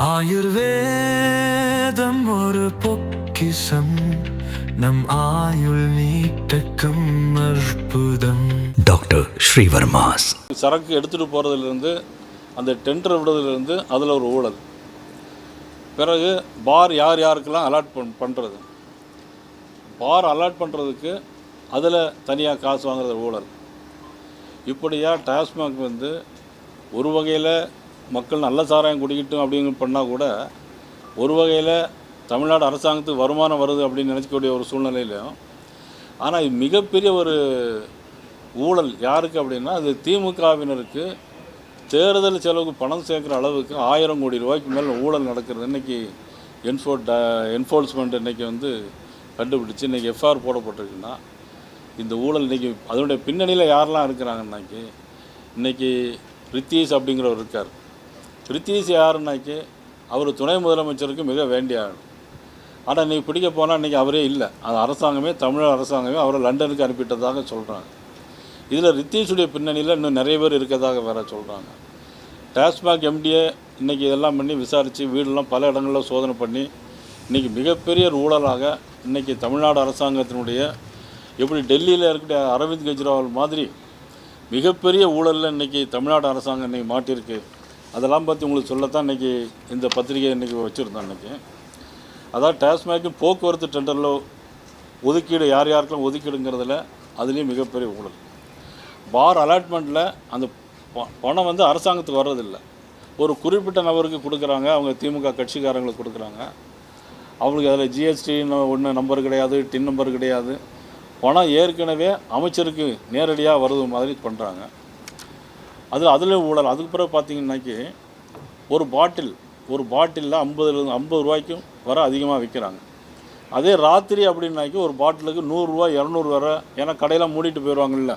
ஆயுர்வேதம் ஒரு பொக்கிஷம் நம் ஆயுள் நீட்டக்கும் அற்புதம். டாக்டர் ஸ்ரீவர்மாஸ். சரக்கு எடுத்துகிட்டு போகிறதுலேருந்து அந்த டெண்டர் விடுறதுலேருந்து அதில் ஒரு ஊழல். பிறகு பார் யார் யாருக்கெல்லாம் அலாட் பண்ணுறது, பார் அலாட் பண்ணுறதுக்கு அதில் தனியாக காசு வாங்குறது ஊழல். இப்படியாக டாஸ்மாக் வந்து ஒரு வகையில் மக்கள் நல்ல சாராயம் குடிக்கட்டும் அப்படின்னு பண்ணால் கூட ஒரு வகையில் தமிழ்நாடு அரசாங்கத்துக்கு வருமானம் வருது அப்படின்னு நினச்சிக்கூடிய ஒரு சூழ்நிலையிலையும், ஆனால் இது மிகப்பெரிய ஒரு ஊழல் யாருக்கு அப்படின்னா அது திமுகவினருக்கு தேர்தல் செலவுக்கு பணம் சேர்க்குற அளவுக்கு 1000 கோடி ரூபாய்க்கு மேலே ஊழல் நடக்கிறது. இன்றைக்கி என்ஃபோர்ஸ்மெண்ட் இன்றைக்கி வந்து கண்டுபிடிச்சி இன்றைக்கி எஃப்ஐஆர் போடப்பட்டிருக்குன்னா இந்த ஊழல் இன்றைக்கி அதனுடைய பின்னணியில் யாரெல்லாம் இருக்கிறாங்கன்னாக்கி இன்றைக்கி ரித்தீஷ் அப்படிங்கிறவர் இருக்கார். ரித்தீஷ் யாருன்னாக்கி அவர் துணை முதலமைச்சருக்கு மிக வேண்டிய ஆள். ஆனால் இன்றைக்கி பிடிக்க போனால் இன்றைக்கி அவரே இல்லை. அது அரசாங்கமே, தமிழக அரசாங்கமே அவரை லண்டனுக்கு அனுப்பிட்டதாக சொல்கிறாங்க. இதில் ரித்தீஷுடைய பின்னணியில் இன்னும் நிறைய பேர் இருக்கிறதாக வேறு சொல்கிறாங்க. டாஸ்மாக் எம்டிஏ இன்றைக்கி இதெல்லாம் பண்ணி விசாரித்து வீடெல்லாம் பல இடங்களில் சோதனை பண்ணி இன்றைக்கி மிகப்பெரிய ஊழலாக இன்றைக்கி தமிழ்நாடு அரசாங்கத்தினுடைய எப்படி டெல்லியில் இருக்கக்கூடிய அரவிந்த் கெஜ்ரிவால் மாதிரி மிகப்பெரிய ஊழலில் இன்றைக்கி தமிழ்நாடு அரசாங்கம் இன்றைக்கி மாட்டியிருக்கு. அதெல்லாம் பற்றி உங்களுக்கு சொல்லத்தான் இன்றைக்கி இந்த பத்திரிகை இன்றைக்கி வச்சுருந்தோம். இன்றைக்கி அதாவது டாஸ்மாக்கு போக்குவரத்து டெண்டரில் ஒதுக்கீடு யார் யாருக்கெல்லாம் ஒதுக்கீடுங்கிறதுல அதுலேயும் மிகப்பெரிய ஊழல். பார் அலாட்மெண்ட்டில் அந்த பணம் வந்து அரசாங்கத்துக்கு வர்றதில்லை, ஒரு குறிப்பிட்ட நபருக்கு கொடுக்குறாங்க. அவங்க திமுக கட்சிக்காரங்களுக்கு கொடுக்குறாங்க. அவங்களுக்கு அதில் ஜிஎஸ்டி ஒன்று நம்பர் கிடையாது, டின் நம்பர் கிடையாது. பணம் ஏற்கனவே அமைச்சருக்கு நேரடியாக வருது மாதிரி பண்ணுறாங்க. அதில் ஊழல். அதுக்கு பிறகு பார்த்திங்கன்னாக்கி ஒரு பாட்டிலில் 50 ரூபாய்க்கும் வர அதிகமாக விற்கிறாங்க. அதே ராத்திரி அப்படின்னாக்கி ஒரு பாட்டிலுக்கு 100 ரூபா 200 வர, ஏன்னா கடையெல்லாம் மூடிட்டு போயிடுவாங்கல்ல.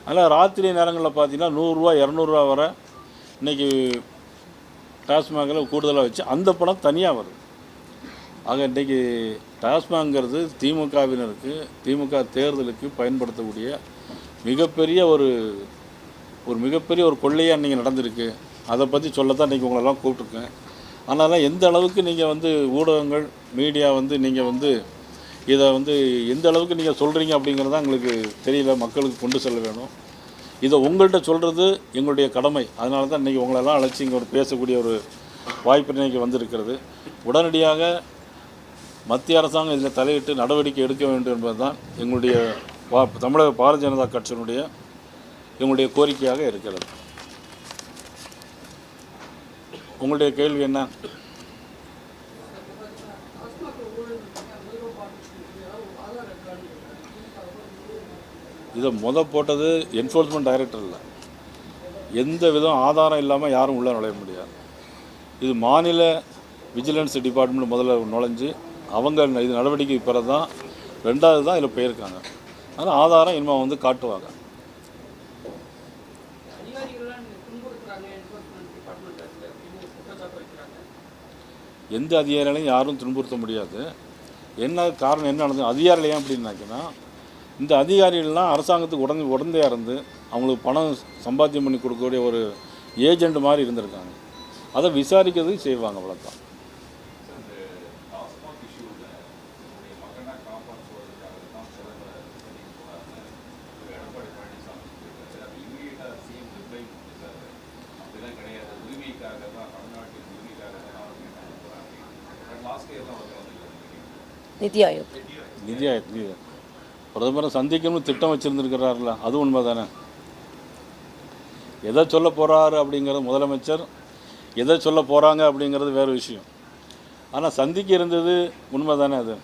அதனால் ராத்திரி நேரங்களில் பார்த்திங்கன்னா 100 ரூபா 200 ரூபா வர இன்றைக்கி டாஸ்மாகில் கூடுதலாக வச்சு அந்த பணம் தனியாக வருது. ஆக இன்றைக்கி டாஸ்மாக்ங்கிறது திமுகவினருக்கு, திமுக தேர்தலுக்கு பயன்படுத்தக்கூடிய மிகப்பெரிய ஒரு கொள்ளையாக இன்றைக்கி நடந்திருக்கு. அதை பற்றி சொல்லத்தான் இன்றைக்கி உங்களெல்லாம் கூப்பிட்ருக்கேன். அதனால் எந்த அளவுக்கு நீங்கள் வந்து ஊடகங்கள், மீடியா வந்து நீங்கள் வந்து இதை வந்து எந்த அளவுக்கு நீங்கள் சொல்கிறீங்க அப்படிங்கிறதான் எங்களுக்கு தெரியல. மக்களுக்கு கொண்டு செல்ல வேணும். இதை உங்கள்கிட்ட சொல்கிறது எங்களுடைய கடமை. அதனால தான் இன்றைக்கி உங்களெல்லாம் அழைச்சி இங்கே பேசக்கூடிய ஒரு வாய்ப்பு இன்றைக்கி வந்திருக்கிறது. உடனடியாக மத்திய அரசாங்கம் இதில் தலையிட்டு நடவடிக்கை எடுக்க வேண்டும் என்பது தான் எங்களுடைய தமிழக பாரதிய ஜனதா கட்சியினுடைய எங்களுடைய கோரிக்கையாக இருக்கிறது. உங்களுடைய கேள்வி என்ன? இதை போட்டது என்ஃபோர்ஸ்மெண்ட் டைரக்டர் இல்லை. எந்த விதம் ஆதாரம் இல்லாமல் யாரும் உள்ளே நுழைய முடியாது. இது மாநில விஜிலன்ஸ் டிபார்ட்மெண்ட் முதல்ல நுழைஞ்சு அவங்க இது நடவடிக்கை பிறகு தான், ரெண்டாவது தான் இதில் போயிருக்காங்க. அதனால் ஆதாரம் இனிமேல் வந்து காட்டுவாங்க. எந்த அதிகாரிகளையும் யாரும் துன்புறுத்த முடியாது. என்ன காரணம் என்ன நடந்தது அதிகாரிகள் ஏன் அப்படின்னாக்கினா, இந்த அதிகாரிகள்லாம் அரசாங்கத்துக்கு உடந்தையாக இருந்து அவங்களுக்கு பணம் சம்பாத்தியம் பண்ணி கொடுக்கக்கூடிய ஒரு ஏஜெண்ட் மாதிரி இருந்திருக்காங்க. அதை விசாரிக்கிறதுக்கு செய்வாங்க. அவ்வளோதான். நிதி ஆயோக் பிரதமரை சந்திக்கணும்னு திட்டம் வச்சுருந்துருக்கிறாருல, அது உண்மை தானே. எதை சொல்ல போகிறாரு அப்படிங்கிறது முதலமைச்சர், எதை சொல்ல போகிறாங்க அப்படிங்கிறது வேறு விஷயம். ஆனால் சந்திக்க இருந்தது உண்மை தானே. அது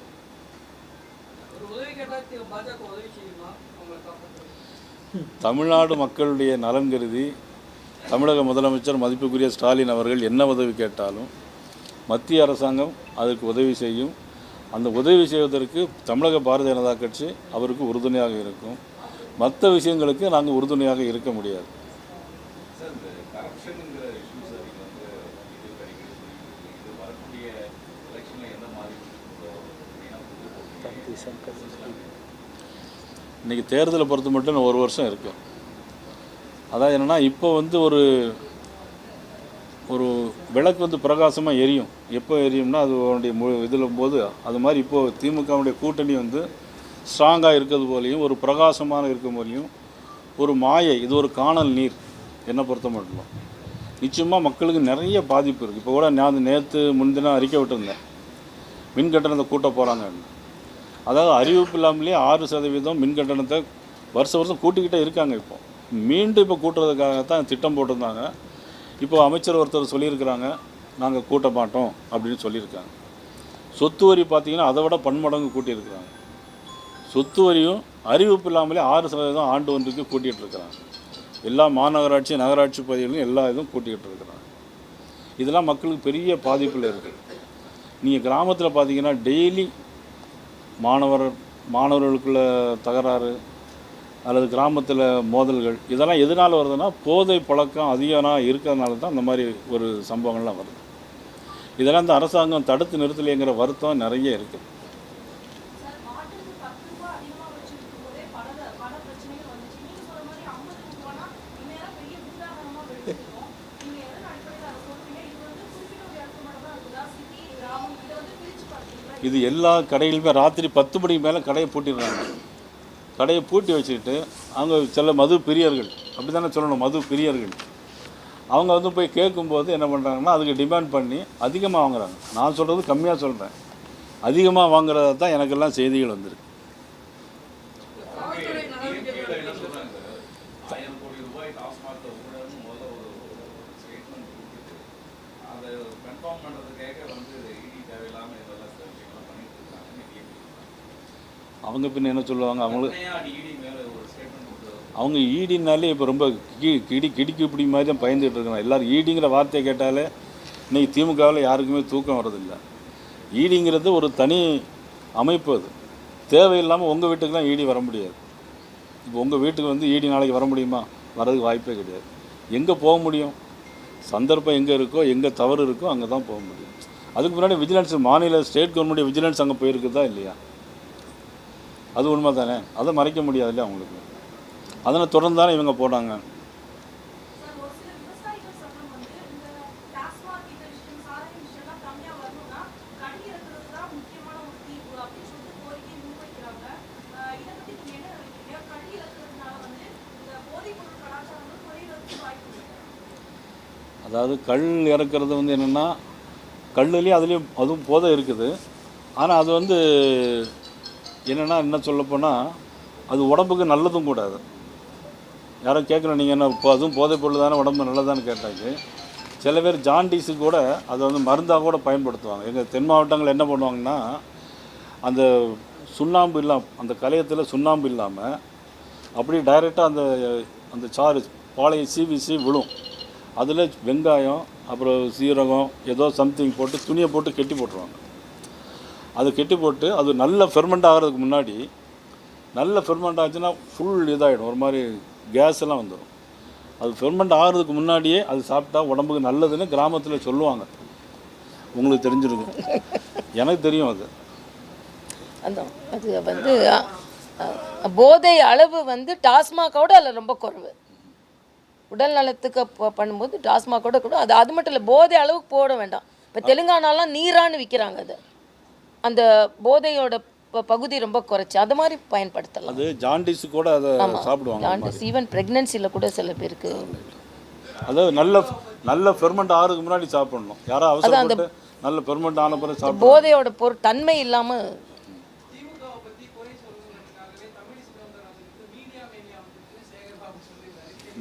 தமிழ்நாடு மக்களுடைய நலன் கருதி தமிழக முதலமைச்சர் மதிப்புக்குரிய ஸ்டாலின் அவர்கள் என்ன உதவி கேட்டாலும் மத்திய அரசாங்கம் அதற்கு உதவி செய்யும். அந்த உதவி செய்வதற்கு தமிழக பாரதிய ஜனதா கட்சி அவருக்கு உறுதுணையாக இருக்கும். மற்ற விஷயங்களுக்கு நாங்கள் உறுதுணையாக இருக்க முடியாது. இன்றைக்கி தேர்தலை பொறுத்த மட்டும் 1 வருஷம் இருக்குது. அதாவது என்னென்னா, இப்போ வந்து ஒரு ஒரு விளக்கு வந்து பிரகாசமாக எரியும். எப்போ எரியும்னா அது அவனுடைய இதில் போது அது மாதிரி இப்போது திமுகவுடைய கூட்டணி வந்து ஸ்ட்ராங்காக இருக்கிறது போலையும் ஒரு பிரகாசமான இருக்கும் போலையும் ஒரு மாயை, இது ஒரு காணல் நீர் என்னை பொறுத்த மட்டும். நிச்சயமாக மக்களுக்கு நிறைய பாதிப்பு இருக்குது. இப்போ கூட நான் நேற்று முன்தினம் அறிக்கை விட்டுருந்தேன், மின் கட்டணத்தை கூட்ட போகிறாங்க. அதாவது அறிவிப்பு இல்லாமலேயே 6% மின் கட்டணத்தை வருஷம் கூட்டிக்கிட்டே இருக்காங்க. இப்போ மீண்டும் இப்போ கூட்டுறதுக்காகத்தான் திட்டம் போட்டிருந்தாங்க. இப்போ அமைச்சர் ஒருத்தர் சொல்லியிருக்கிறாங்க, நாங்கள் கூட்ட மாட்டோம் அப்படின்னு சொல்லியிருக்காங்க. சொத்து வரி பார்த்திங்கன்னா அதை விட பன்மடங்கு கூட்டியிருக்கிறாங்க. சொத்து வரியும் அறிவிப்பு இல்லாமலே 6% ஆண்டு ஒன்றுக்கு கூட்டிகிட்டு இருக்கிறாங்க. எல்லா மாநகராட்சி நகராட்சி பகுதிகளிலும் எல்லா இதுவும் கூட்டிகிட்டு இருக்கிறாங்க. இதெல்லாம் மக்களுக்கு பெரிய பாதிப்பில் இருக்குது. நீங்கள் கிராமத்தில் பார்த்தீங்கன்னா டெய்லி மாணவர்களுக்குள்ள தகராறு அல்லது கிராமத்தில் மோதல்கள் இதெல்லாம் எதனால் வருதுன்னா போதை பழக்கம் அதிகமாக இருக்கிறதுனால தான் இந்த மாதிரி ஒரு சம்பவங்கள்லாம் வருது. இதெல்லாம் இந்த அரசாங்கம் தடுத்து நிறுத்தலைங்கிற வருத்தம் நிறைய இருக்குது. இது எல்லா கடையிலுமே ராத்திரி 10 மணிக்கு மேலே கடையை பூட்டிடுறாங்க. கடையை பூட்டி வச்சுக்கிட்டு அவங்க சில மது பிரியர்கள், அப்படி தானே சொல்லணும், மது பிரியர்கள் அவங்க வந்து போய் கேட்கும்போது என்ன பண்ணுறாங்கன்னா அதுக்கு டிமாண்ட் பண்ணி அதிகமாக வாங்குறாங்க. நான் சொல்கிறது கம்மியாக சொல்கிறேன், அதிகமாக வாங்குறத தான் எனக்கெல்லாம் செய்திகள் வந்துருக்கு. அவங்க பின்ன என்ன சொல்லுவாங்க, அவங்க ஈடினாலே இப்போ ரொம்ப கிடிக்கு இப்படி மாதிரி தான் பயந்துகிட்டு இருக்காங்க. எல்லோரும் ஈடிங்கிற வார்த்தையை கேட்டாலே இன்றைக்கி திமுகவில் யாருக்குமே தூக்கம் வர்றதில்லை. ஈடிங்கிறது ஒரு தனி அமைப்பு, அது தேவையில்லாமல் உங்கள் வீட்டுக்கெலாம் ஈடி வர முடியாது. இப்போ உங்கள் வீட்டுக்கு வந்து ஈடி நாளைக்கு வர முடியுமா? வர்றதுக்கு வாய்ப்பே கிடையாது. எங்கே போக முடியும்? சந்தர்ப்பம் எங்கே இருக்கோ, எங்கே தவறு இருக்கோ அங்கே தான் போக முடியும். அதுக்கு முன்னாடி விஜிலன்ஸ், மாநில ஸ்டேட் கவர்மெண்ட் விஜிலன்ஸ் அங்கே போயிருக்குதா இல்லையா? அது உண்மை தானே, அதை மறைக்க முடியாது இல்லையா அவங்களுக்கு. அதனை தொடர்ந்து தானே இவங்க போனாங்க. அதாவது கல் இறக்குறது வந்து என்னென்னா கல்லுலேயும் அதுலேயும் அதுவும் போதை இருக்குது. ஆனால் அது வந்து என்னென்னா என்ன சொல்லப்போனால் அது உடம்புக்கு நல்லதும் கூடாது. யாரோ கேட்குறேன், நீங்கள் என்ன இப்போ அதுவும் போதைப் பொருள் தானே உடம்பு நல்லதான்னு கேட்டாங்க. சில பேர் ஜாண்டிஸுக்கு கூட அதை வந்து மருந்தாக கூட பயன்படுத்துவாங்க. எங்கள் தென் மாவட்டங்கள் என்ன பண்ணுவாங்கன்னா அந்த சுண்ணாம்பு இல்லாமல், அந்த கலையத்தில் சுண்ணாம்பு இல்லாமல் அப்படி டைரெக்டாக அந்த சாறு பாலையை சீவி விழும். அதில் வெங்காயம் அப்புறம் சீரகம் ஏதோ சம்திங் போட்டு துணியை போட்டு கெட்டி போட்டுருவாங்க. அது கெட்டி போட்டு அது நல்ல ஃபெர்மெண்ட் ஆகிறதுக்கு முன்னாடி, நல்ல ஃபெர்மெண்ட் ஆச்சுன்னா ஃபுல் இதாகிடும், ஒரு மாதிரி கேஸ் எல்லாம் வந்துடும். அது ஃபெர்மெண்ட் ஆகிறதுக்கு முன்னாடியே அது சாப்பிட்டா உடம்புக்கு நல்லதுன்னு கிராமத்தில் சொல்லுவாங்க. உங்களுக்கு தெரிஞ்சிருக்கும், எனக்கு தெரியும். அது வந்து போதை அளவு வந்து டாஸ்மாகோட அதில் ரொம்ப குறைவு. உடல் நலத்துக்கு பண்ணும்போது டாஸ்மாகோட கூட அது மட்டும் இல்லை, போதை அளவுக்கு போட வேண்டாம். இப்போ தெலுங்கானாலாம் நீரான்னு விற்கிறாங்க. அது அந்த போதையோட பகுதி ரொம்ப குறைச்சி அது மாதிரி பயன்படுத்தலாம். அது ஜாண்டிஸ் கூட அதை சாப்பிடுவாங்க. ஜாண்டிஸ் ஈவன் பிரெக்னன்சியில் கூட சில பேருக்கு அதாவது நல்ல ஃபெர்மெண்ட் ஆகிறதுக்கு முன்னாடி சாப்பிடணும். யாரோ அவசரப்பட்டு நல்ல ஃபெர்மெண்ட் ஆன பிறகு சாப்பிடணும். போதையோட தன்மை இல்லாமல்.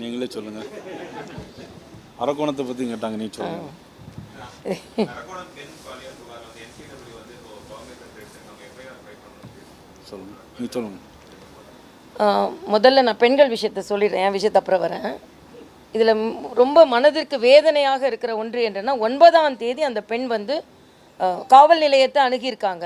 நீங்களே சொல்லுங்கள், அரக்கோணத்தை பற்றி கேட்டாங்க, நீ சொல்லுங்கள். நீ சொல்லுங்க. முதல்ல நான் பெண்கள் விஷயத்தை சொல்லிடுறேன், என் விஷயத்தை அப்புறம் வரேன். இதில் ரொம்ப மனதிற்கு வேதனையாக இருக்கிற ஒன்று என்னன்னா, 9ஆம் தேதி அந்த பெண் வந்து காவல் நிலையத்தை அணுகியிருக்காங்க.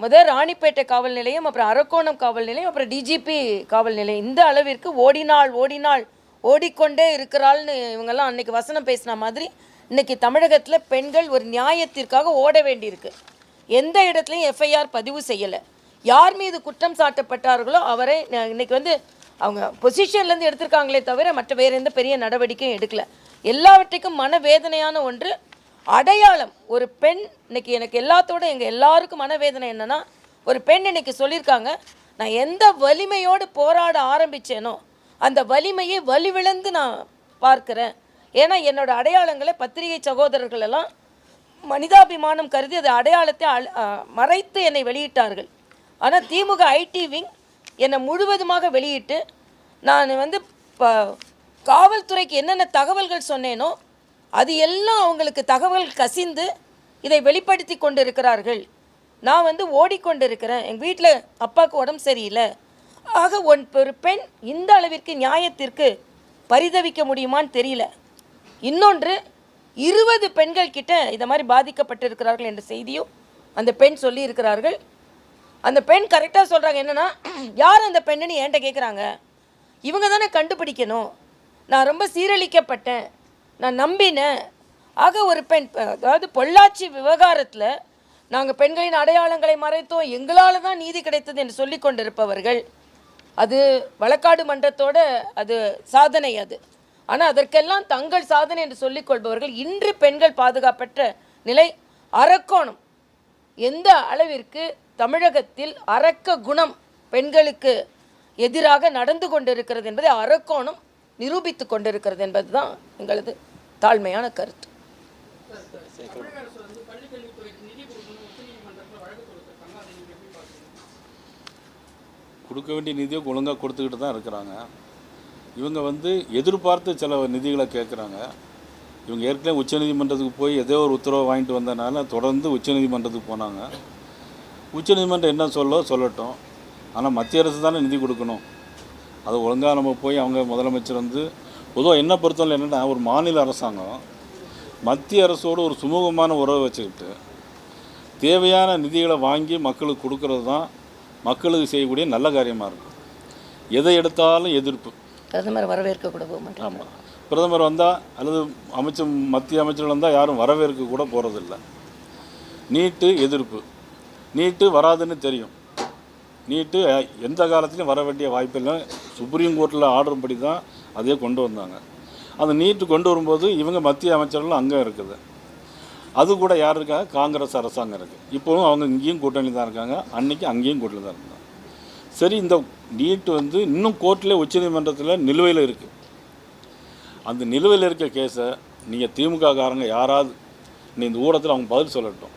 முதல் ராணிப்பேட்டை காவல் நிலையம், அப்புறம் அரக்கோணம் காவல் நிலையம், அப்புறம் டிஜிபி காவல் நிலையம். இந்த அளவிற்கு ஓடினாள் ஓடிக்கொண்டே இருக்கிறாள்னு இவங்கெல்லாம் அன்றைக்கி வசனம் பேசின மாதிரி இன்றைக்கி தமிழகத்தில் பெண்கள் ஒரு நியாயத்திற்காக ஓட வேண்டியிருக்கு. எந்த இடத்துலையும் எஃப்ஐஆர் பதிவு செய்யலை. யார் மீது குற்றம் சாட்டப்பட்டார்களோ அவரை இன்னைக்கு வந்து அவங்க பொசிஷன்லேருந்து எடுத்திருக்காங்களே தவிர மற்ற வேறு எந்த பெரிய நடவடிக்கையும் எடுக்கலை. எல்லாவற்றைக்கும் மனவேதனையான ஒன்று அடையாளம். ஒரு பெண் இன்னைக்கு எனக்கு எல்லாத்தோட எங்கள் எல்லாருக்கும் மனவேதனை என்னன்னா, ஒரு பெண் இன்னைக்கு சொல்லியிருக்காங்க, நான் எந்த வலிமையோடு போராட ஆரம்பித்தேனோ அந்த வலிமையை வலிவிழந்து நான் பார்க்குறேன். ஏன்னா என்னோட அடையாளங்களை பத்திரிகை சகோதரர்கள் எல்லாம் மனிதாபிமானம் கருதி அந்த அடையாளத்தை மறைத்து என்னை வெளியிட்டார்கள். ஆனால் திமுக ஐடி விங் என்னை முழுவதுமாக வெளியிட்டு நான் வந்து காவல்துறைக்கு என்னென்ன தகவல்கள் சொன்னேனோ அது எல்லாம் அவங்களுக்கு தகவல் கசிந்து இதை வெளிப்படுத்தி கொண்டு இருக்கிறார்கள். நான் வந்து ஓடிக்கொண்டிருக்கிறேன், எங்கள் வீட்டில் அப்பாவுக்கு உடம்பு சரியில்லை. ஆக ஒரு பெண் இந்த அளவிற்கு நியாயத்திற்கு பரிதவிக்க முடியுமான்னு தெரியல. இன்னொன்று 20 பெண்கள் கிட்ட இதை மாதிரி பாதிக்கப்பட்டிருக்கிறார்கள் என்ற செய்தியும் அந்த பெண் சொல்லி இருக்கிறார்கள். அந்த பெண் கரெக்டாக சொல்கிறாங்க. என்னென்னா, யார் அந்த பெண்ணுன்னு என்கிட்ட கேட்குறாங்க. இவங்க தானே கண்டுபிடிக்கணும். நான் ரொம்ப சீரழிக்கப்பட்டேன், நான் நம்பினேன். ஆக ஒரு பெண், அதாவது பொள்ளாச்சி விவகாரத்தில் நாங்கள் பெண்களின் அடையாளங்களை மறைத்தோம், எங்களால் தான் நீதி கிடைத்தது என்று சொல்லி கொண்டிருப்பவர்கள், அது வழக்காடு மன்றத்தோட அது சாதனை. அது ஆனால் அதற்கெல்லாம் தங்கள் சாதனை என்று சொல்லிக் கொள்பவர்கள் இன்று பெண்கள் பாதுகாப்பற்ற நிலை அரக்கோணம் எந்த அளவிற்கு தமிழகத்தில் அரக்க குணம் பெண்களுக்கு எதிராக நடந்து கொண்டிருக்கிறது என்பதை அரக்கோணம் நிரூபித்து கொண்டிருக்கிறது என்பது தான் எங்களது தாழ்மையான கருத்து. கொடுக்க வேண்டிய நிதியை ஒழுங்காக கொடுத்துக்கிட்டு தான் இருக்கிறாங்க. இவங்க வந்து எதிர்பார்த்து சில நிதிகளை கேட்குறாங்க. இவங்க ஏற்கனவே உச்சநீதிமன்றத்துக்கு போய் ஏதோ ஒரு உத்தரவை வாங்கிட்டு வந்தனால தொடர்ந்து உச்சநீதிமன்றத்துக்கு போனாங்க. உச்சநீதிமன்றம் என்ன சொல்லட்டும், ஆனால் மத்திய அரசு தானே நிதி கொடுக்கணும். அது ஒழுங்காக நம்ம போய் அவங்க முதலமைச்சர் வந்து பொதுவாக என்ன பொறுத்தவரை என்னென்னா, ஒரு மாநில அரசாங்கம் மத்திய அரசோடு ஒரு சுமூகமான உறவை வச்சுக்கிட்டு தேவையான நிதிகளை வாங்கி மக்களுக்கு கொடுக்கறது தான் மக்களுக்கு செய்யக்கூடிய நல்ல காரியமாக இருக்கும். எதை எடுத்தாலும் எதிர்ப்பு. பிரதமர் வரவேற்க கூட மாட்டாங்க. ஆமாம், பிரதமர் வந்தால் அல்லது மத்திய அமைச்சர்கள் வந்தால் யாரும் வரவேற்க கூட போகிறதில்ல. நீட்டு எதிர்ப்பு. நீட்டு வராதுன்னு தெரியும். நீட்டு எந்த காலத்துலையும் வர வேண்டிய வாய்ப்பில்லை. சுப்ரீம் கோர்ட்டில் ஆர்டர் படி தான் அதே கொண்டு வந்தாங்க. அந்த நீட்டு கொண்டு வரும்போது இவங்க மத்திய அமைச்சர்கள் அங்கே இருக்குது. அது கூட யார் இருக்காங்க? காங்கிரஸ் அரசாங்கம் இருக்குது. இப்போவும் அவங்க இங்கேயும் கூட்டணி தான் இருக்காங்க, அன்றைக்கி அங்கேயும் கூட்டணி தான் இருந்தாங்க. சரி, இந்த நீட்டு வந்து இன்னும் கோர்ட்டில் உச்சநீதிமன்றத்தில் நிலுவையில் இருக்குது. அந்த நிலுவையில் இருக்க கேஸை நீங்கள் திமுக காரங்க யாராவது இந்த ஊடகத்தில் அவங்க பதில் சொல்லட்டும்.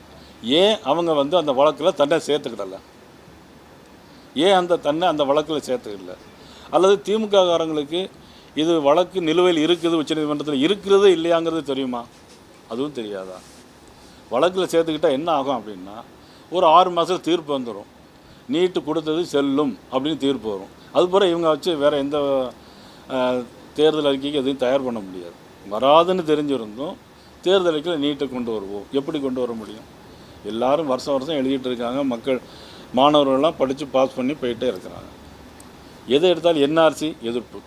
ஏன் அவங்க வந்து அந்த வழக்கில் தன்னை சேர்த்துக்கிடலை? ஏன் அந்த வழக்கில் சேர்த்துக்கிடல? அல்லது திமுக காரங்களுக்கு இது வழக்கு நிலுவையில் இருக்குது, உச்சநீதிமன்றத்தில் இருக்கிறது இல்லையாங்கிறது தெரியுமா? அதுவும் தெரியாதா? வழக்கில் சேர்த்துக்கிட்டால் என்ன ஆகும் அப்படின்னா, ஒரு 6 மாதம் தீர்ப்பு வந்துடும். நீட்டு கொடுத்தது செல்லும் அப்படின்னு தீர்ப்பு வரும். அதுபோல் இவங்க வச்சு வேறு எந்த தேர்தல் அறிக்கைக்கு எதுவும் தயார் பண்ண முடியாது. வராதுன்னு தெரிஞ்சிருந்தும் தேர்தல் அறிக்கையில் நீட்டை கொண்டு வருவோம். எப்படி கொண்டு வர முடியும்? எல்லோரும் வருஷம் எழுதிட்டு இருக்காங்க. மாணவர்கள்லாம் படித்து பாஸ் பண்ணி போயிட்டே இருக்கிறாங்க. எதை எடுத்தாலும் என்ஆர்சி எதிர்ப்பு.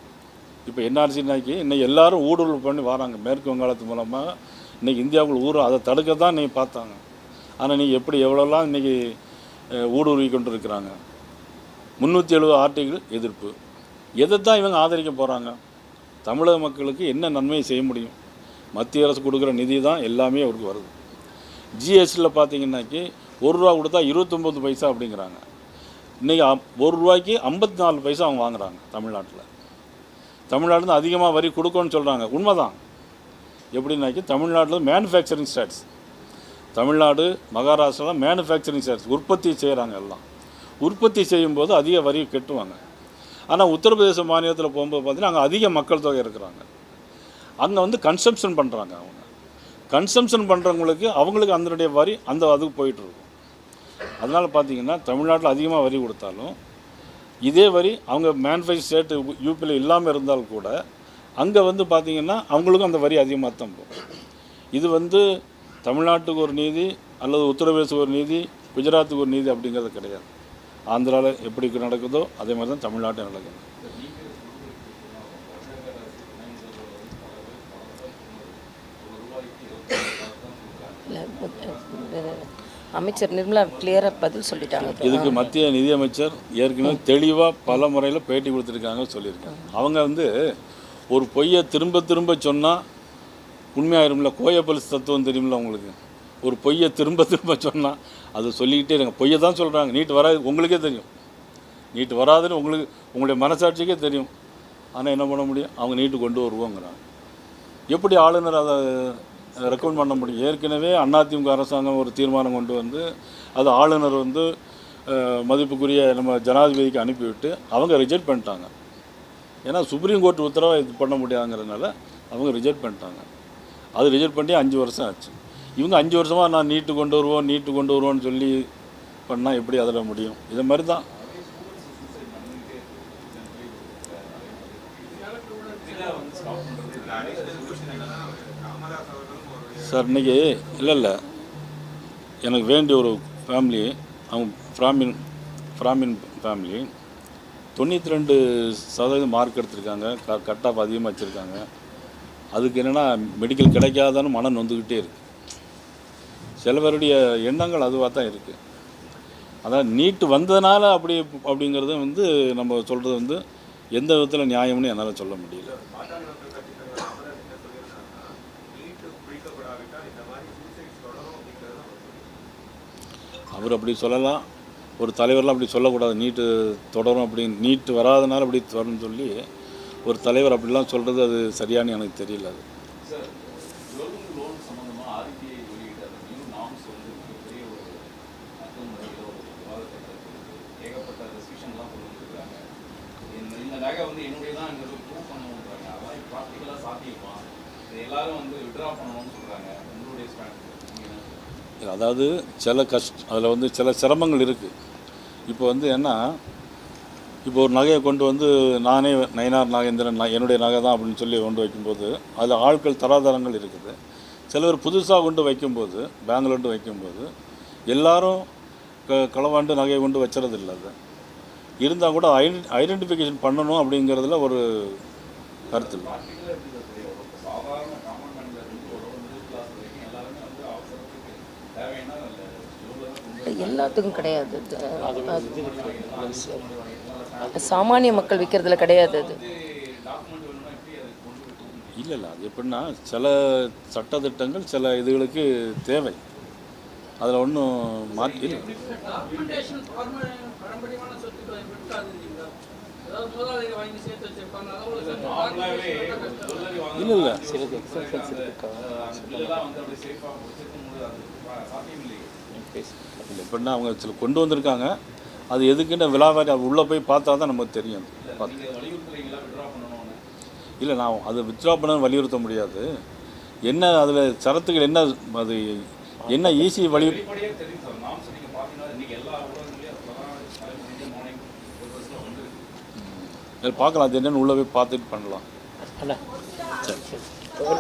இப்போ என்ஆர்சினாக்கி இன்றைக்கி எல்லோரும் ஊடுருவல் பண்ணி வராங்க. மேற்கு வங்காளத்து மூலமாக இன்றைக்கி இந்தியாவுக்குள்ள அதை தடுக்க தான் இன்றைக்கி பார்த்தாங்க. ஆனால் நீங்கள் எப்படி எவ்வளோலாம் இன்றைக்கி ஊடுருவி கொண்டு இருக்கிறாங்க. 370 ஆர்டிகிள் எதிர்ப்பு. எதை தான் இவங்க ஆதரிக்க போகிறாங்க? தமிழக மக்களுக்கு என்ன நன்மையை செய்ய முடியும்? மத்திய அரசு கொடுக்குற நிதி தான் எல்லாமே அவருக்கு வருது. ஜிஎஸ்டியில் பார்த்தீங்கன்னாக்கி ₹1 கொடுத்தா 29 பைசா அப்படிங்கிறாங்க. இன்றைக்கி ₹1 54 பைசா அவங்க வாங்குகிறாங்க. தமிழ்நாட்டில் அதிகமாக வரி கொடுக்கணும்னு சொல்கிறாங்க. உண்மைதான். எப்படின்னாக்கி தமிழ்நாட்டில் மேனுஃபேக்சரிங் ஸ்டேட்ஸ், தமிழ்நாடு மகாராஷ்டிராவில் மேனுஃபேக்சரிங் ஸ்டேட்ஸ் உற்பத்தி செய்கிறாங்க. எல்லாம் உற்பத்தி செய்யும்போது அதிக வரி கட்டுவாங்க. ஆனால் உத்தரப்பிரதேச மாநிலத்தில் போகும்போது பார்த்திங்கன்னா அங்கே அதிக மக்கள் தொகை இருக்கிறாங்க. அங்கே வந்து கன்சம்ஷன் பண்ணுறாங்க. அவங்க கன்சம்ஷன் பண்ணுறவங்களுக்கு அவங்களுக்கு அதனுடைய வரி அதுக்கு போயிட்டுருக்கும். அதனால் பார்த்திங்கன்னா தமிழ்நாட்டில் அதிகமாக வரி கொடுத்தாலும் இதே வரி அவங்க மேனுஃபேக்சர் ஸ்டேட்டு யூபியில் இல்லாமல் இருந்தால் கூட அங்கே வந்து பார்த்திங்கன்னா அவங்களுக்கும் அந்த வரி அதிகமாக தான் போகும். இது வந்து தமிழ்நாட்டுக்கு ஒரு நீதி அல்லது உத்தரப்பிரதேசத்துக்கு ஒரு நீதி, குஜராத்துக்கு ஒரு நீதி அப்படிங்கிறது கிடையாது. ஆந்திராவில் எப்படி நடக்குதோ அதே மாதிரி தான் தமிழ்நாட்டில் நடக்குது. அமைச்சர் நிர்மலா கிளியராக பதில் சொல்லிட்டாங்க. இதுக்கு மத்திய நிதியமைச்சர் ஏற்கனவே தெளிவாக பல முறையில் பேட்டி கொடுத்துருக்காங்க, சொல்லியிருக்காங்க. அவங்க வந்து ஒரு பொய்யை திரும்ப திரும்ப சொன்னால் உண்மையாயிரும்ல. கோயபல்ஸ் தத்துவம் தெரியுமில்ல உங்களுக்கு. ஒரு பொய்யை திரும்ப திரும்ப சொன்னால் அது சொல்லிக்கிட்டே இருங்க. பொய்யை தான் சொல்கிறாங்க. நீட் வராது உங்களுக்கே தெரியும். நீட் வராதுன்னு உங்களுடைய மனசாட்சிக்கே தெரியும். ஆனால் என்ன பண்ண முடியும்? அவங்க நீட்டு கொண்டு வருவோங்கிறாங்க. எப்படி ஆளுநர் அதை ரெக்கமெண்ட் பண்ண முடியும்? ஏற்கனவே அதிமுக அரசாங்கம் ஒரு தீர்மானம் கொண்டு வந்து அது ஆளுநர் வந்து மதிப்புக்குரிய நம்ம ஜனாதிபதிக்கு அனுப்பிவிட்டு அவங்க ரிஜெக்ட் பண்ணிட்டாங்க. ஏன்னா சுப்ரீம் கோர்ட் உத்தரவை இது பண்ண முடியாதுங்கிறதுனால அவங்க ரிஜெக்ட் பண்ணிட்டாங்க. அது ரிஜெக்ட் பண்ணி 5 வருஷம் ஆச்சு. இவங்க 5 வருஷமாக நான் நீட்டு கொண்டு வருவோன்னு சொல்லி பண்ணால் எப்படி அதில் முடியும்? இதை மாதிரி தான். சார் இன்றைக்கி இல்லை எனக்கு வேண்டிய ஒரு ஃபேமிலி, அவங்க ஃப்ராமின் ஃபேமிலி 92% மார்க் எடுத்திருக்காங்க. கட் ஆஃப் அதிகமாக வச்சுருக்காங்க. அதுக்கு என்னென்னா மெடிக்கல் கிடைக்காதான்னு மனம் நொந்துக்கிட்டே இருக்குது. சில பேருடைய எண்ணங்கள் அதுவாக தான் இருக்குது. அதான் நீட்டு வந்ததுனால அப்படிங்கிறது வந்து நம்ம சொல்கிறது வந்து எந்த விதத்தில் நியாயம்னு என்னால் சொல்ல முடியல. அவர் அப்படி சொல்லலாம், ஒரு தலைவர்லாம் அப்படி சொல்லக்கூடாது. நீட்டு தொடரும் அப்படின்னு, நீட்டு வராதனால அப்படி தொடரும்னு சொல்லி ஒரு தலைவர் அப்படிலாம் சொல்கிறது அது சரியானு எனக்கு தெரியல. அது அதாவது அதில் வந்து சில சிரமங்கள் இருக்குது. இப்போ வந்து என்ன, இப்போ ஒரு நகையை கொண்டு வந்து நானே நயினார் நாகேந்திரன் என்னுடைய நகை தான் அப்படின்னு சொல்லி கொண்டு வைக்கும்போது அதில் ஆட்கள் தராதரங்கள் இருக்குது. சிலர் புதுசாக கொண்டு வைக்கும்போது, பேங்கில் கொண்டு வைக்கும்போது எல்லாரும் களவாண்டு நகையை கொண்டு வச்சுறது இல்லை. அது இருந்தால் கூட ஐடென்டிஃபிகேஷன் பண்ணணும் அப்படிங்கிறதுல ஒரு கருத்து இல்லை. எல்லாத்துக்கும் கிடையாது. சாமானிய மக்கள் விற்கிறதுல கிடையாது. அது இல்லை அது எப்படின்னா சில சட்டத்திட்டங்கள் சில இதுகளுக்கு தேவை. அதில் ஒன்றும் மாற்றி இல்லை. எப்படின்னா அவங்க சில கொண்டு வந்திருக்காங்க. அது எதுக்குன்னு விழாவாரி உள்ளே போய் பார்த்தா தான் நமக்கு தெரியும். இல்லை நான் அதை வித்ட்ரா பண்ண வலியுறுத்த முடியாது. என்ன அதில் சரத்துகள் என்ன, அது என்ன ஈஸி பார்க்கலாம். அது என்னென்னு உள்ளே போய் பார்த்துட்டு பண்ணலாம்.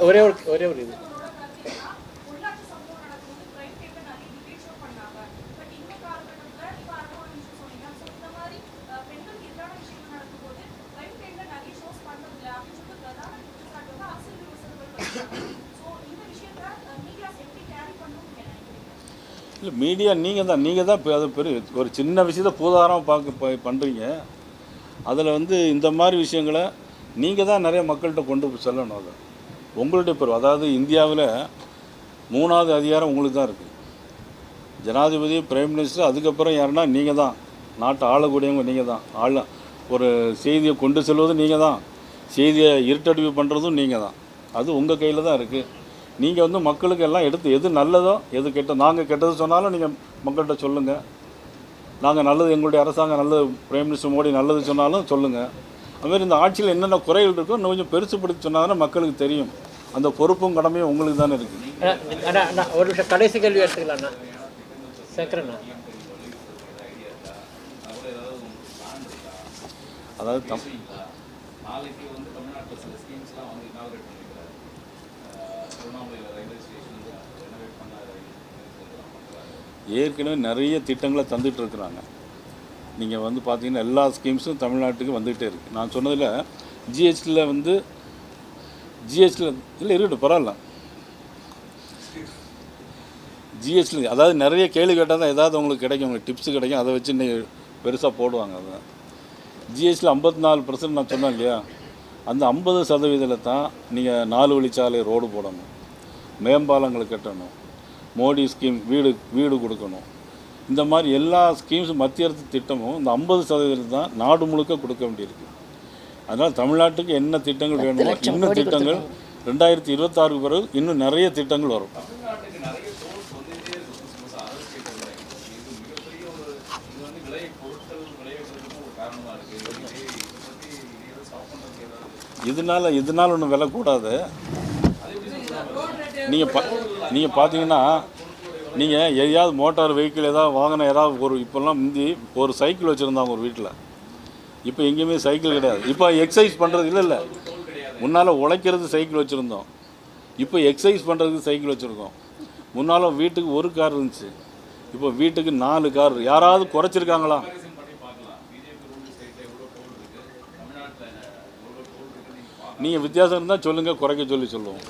ஒரே ஒரு இது இல்லை மீடியா நீங்கள் தான் அது பெரிய ஒரு சின்ன விஷயத்தை பூதாரமாக பண்ணுறீங்க. அதில் வந்து இந்த மாதிரி விஷயங்களை நீங்கள் தான் நிறைய மக்கள்கிட்ட கொண்டு செல்லணும். அது உங்களுடைய பொறுப்பு. அதாவது இந்தியாவில் 3வது அதிகாரம் உங்களுக்கு தான் இருக்குது. ஜனாதிபதி, பிரைம் மினிஸ்டர், அதுக்கப்புறம் யாருன்னா நீங்கள் தான். நாட்டை ஆளக்கூடியவங்க நீங்கள் தான். ஒரு செய்தியை கொண்டு செல்வது நீங்கள் தான். செய்தியை இருட்டடிவு பண்ணுறதும் நீங்கள் தான். அது உங்கள் கையில் தான் இருக்குது. நீங்கள் வந்து மக்களுக்கு எல்லாம் எடுத்து எது நல்லதோ எது கெட்டதோ, நாங்கள் கெட்டது சொன்னாலும் நீங்கள் மக்கள்கிட்ட சொல்லுங்கள். நாங்கள் நல்லது, எங்களுடைய அரசாங்கம் நல்லது, பிரைம் மினிஸ்டர் மோடி நல்லது சொன்னாலும் சொல்லுங்கள். அதுமாதிரி இந்த ஆட்சியில் என்னென்ன குறைகள் இருக்கோ இன்னும் கொஞ்சம் பெருசுப்படுத்தி சொன்னாங்கன்னா மக்களுக்கு தெரியும். அந்த பொறுப்பும் கடமையும் உங்களுக்கு தானே இருக்குது. ஒரு நிமிஷம் கடைசி கேள்வி எடுத்துக்கலாம்ண்ணா. சேர்க்குறேண்ணா. அதாவது ஏற்கனவே நிறைய திட்டங்களை தந்துட்டு இருக்கிறாங்க. நீங்கள் வந்து பார்த்தீங்கன்னா எல்லா ஸ்கீம்ஸும் தமிழ்நாட்டுக்கு வந்துகிட்டே இருக்குது. நான் சொன்னதில் ஜிஎஸ்டியில் வந்து இல்லை இருக்கட்டும் பரவாயில்ல. ஜிஎஸ்டி அதாவது நிறைய கேள்வி கேட்டால் தான் ஏதாவது உங்களுக்கு கிடைக்கும், உங்களுக்கு டிப்ஸு கிடைக்கும். அதை வச்சு இன்னைக்கு பெருசாக போடுவாங்க. அதை ஜிஎஸ்டியில் 54% நான் சொன்னேன் இல்லையா, அந்த 50% தான் நீங்கள் 4 வழிச்சாலை ரோடு போடணும். மேம்பாலங்கள் கட்டணும், மோடி ஸ்கீம் வீடு கொடுக்கணும். இந்த மாதிரி எல்லா ஸ்கீம்ஸும் மத்திய அரசு திட்டமும் இந்த 50% தான் நாடு முழுக்க கொடுக்க வேண்டியிருக்கு. அதனால் தமிழ்நாட்டுக்கு என்ன திட்டங்கள் வேணுமோ இன்னும் திட்டங்கள் 2026 பிறகு இன்னும் நிறைய திட்டங்கள் வரும். இதனால் ஒன்றும் விலை கூடாது. நீங்கள் பார்த்தீங்கன்னா நீங்கள் எதையாவது மோட்டார் வெஹிக்கிள் ஏதாவது வாங்கின ஏதாவது இப்போல்லாம் முந்தி ஒரு சைக்கிள் வச்சுருந்தாங்க ஒரு வீட்டில். இப்போ எங்கேயுமே சைக்கிள் கிடையாது. இப்போ எக்ஸசைஸ் பண்ணுறது இல்லை. முன்னால் உழைக்கிறது சைக்கிள் வச்சுருந்தோம், இப்போ எக்ஸசைஸ் பண்ணுறதுக்கு சைக்கிள் வச்சுருக்கோம். முன்னால் வீட்டுக்கு ஒரு கார் இருந்துச்சு, இப்போ வீட்டுக்கு 4 கார். யாராவது குறைச்சிருக்காங்களா? நீங்கள் வித்தியாசம் இருந்தால் சொல்லுங்கள், குறைக்க சொல்லுவோம்.